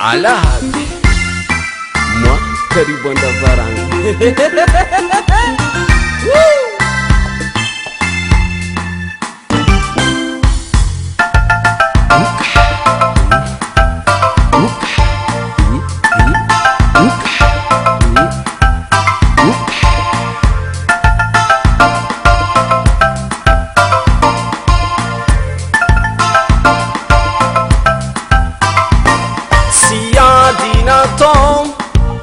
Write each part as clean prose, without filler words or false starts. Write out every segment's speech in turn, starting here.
Alahady moi karibu andavaranga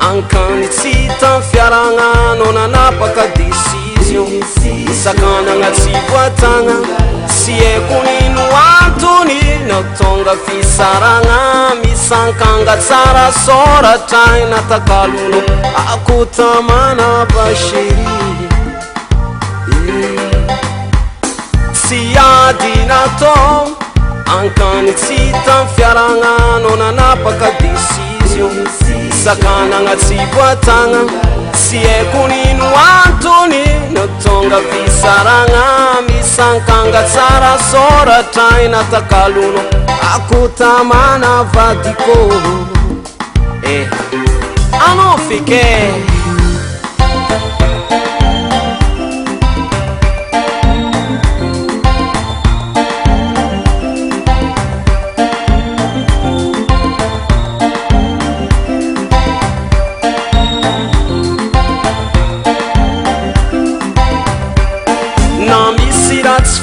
Ankanitsita fiaragna no nanapaka décision sakanagna tsy voatagna sy haiko nino antony natonga fisaragna misankanga tsara soratra natakalono akotamana basheri sy ady natao ankanitsita fiaragna no nanapaka décision sakanagna tsy voatagna sy haiko nino antony natonga fisaragna misankanga tsara soratra natakalono akotamana vadiko anao fike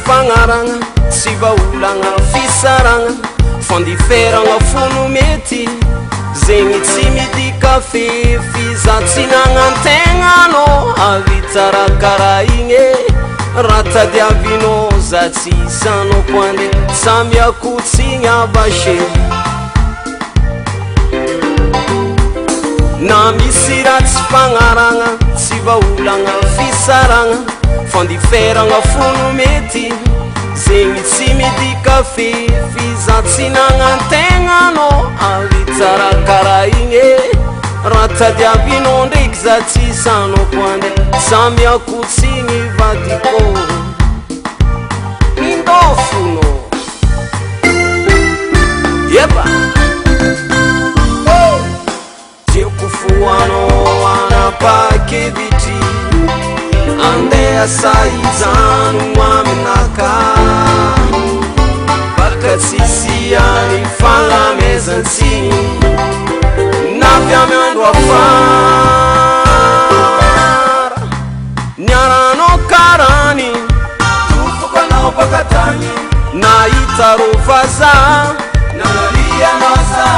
fagnaragna sy vaolagna fisaragna fandiferagna fono mety zegny tsy midika fe fizatsinagnan-tegna no avitsara kara igny ratadiavino za tsy isanao koande samiakotsigny abasheri na misy ratsy fagnaragna sy vaolagna fisaragna fandiferagna fono mety zegny tsy midika fe fizatsinagnan-tegna no avitsara kara igny ratadiavino ndraiky za tsy isanao koande samiakotsigny vadiko mindofono eba tiako foanao anapakevitry andeha saizano aminaka baka tsisy any fagnamezantsiny navy amy andro afara niaranao karany tofokanao baka tany nahita ro vaza nanarianao za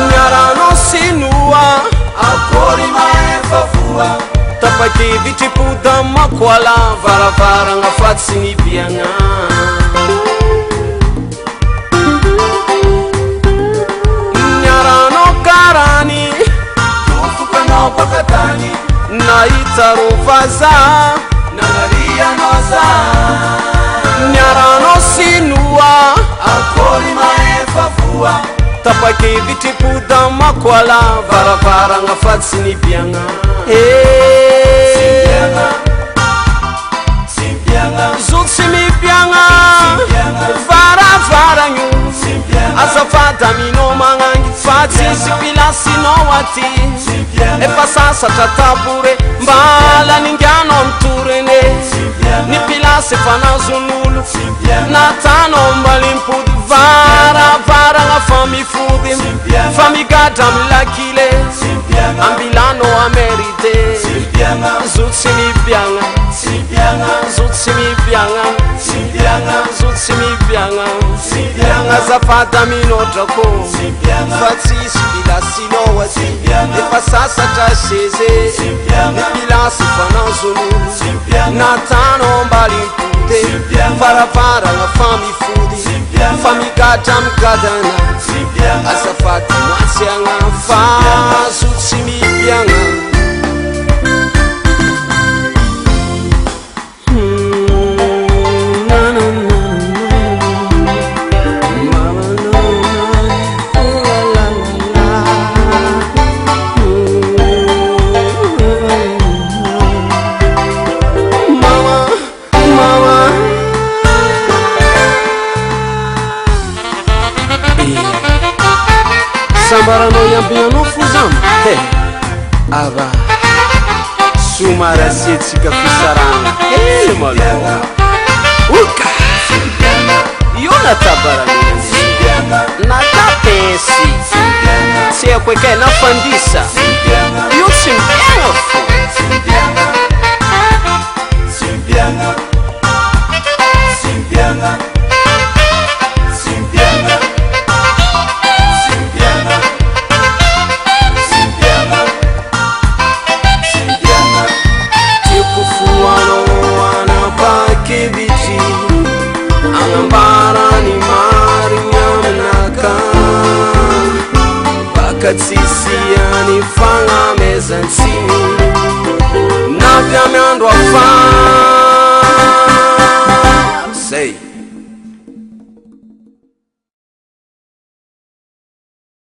niaranao sinoa akory maefa voa tapakevitry poda makoala varavaragna fa tsy nibiagna niaranao karany tofokanao baka tany nahita ro vaza nanarianao za niaranao sinoa akory maefa voa tapakevitry poda makoala varavaragna fa tsy nibiagna zoky sy mipiagna varavaragno azafady aminao magnangy fa tsisy pilasinao aty efa sasatra tabore mbala ningianao mitorene ny pilasy efa nazon'olo natanao mbalimpody varavaragna fa mifody fa migadra milakile ambilanao amerite zoky sy mipiagna zoky sy mipiagna zoky sy mipiagna azafady aminodrako fa tsisy pilasinao aty efa sasatra seze ny pilasy fa nazon'olo natanao mbalimpody varavaragna fa mifody fa migadra migadana azafady matsiagna fa zoky sy mipiagna sambarano yambignanao fo zany ava somary asiatsika fisaragna hely maloha oka io natabaranina natapensy tsy haiko ekay nafandisa io tsy mipiagna fo katsisiany fagnamezantsiny navyamy andro afa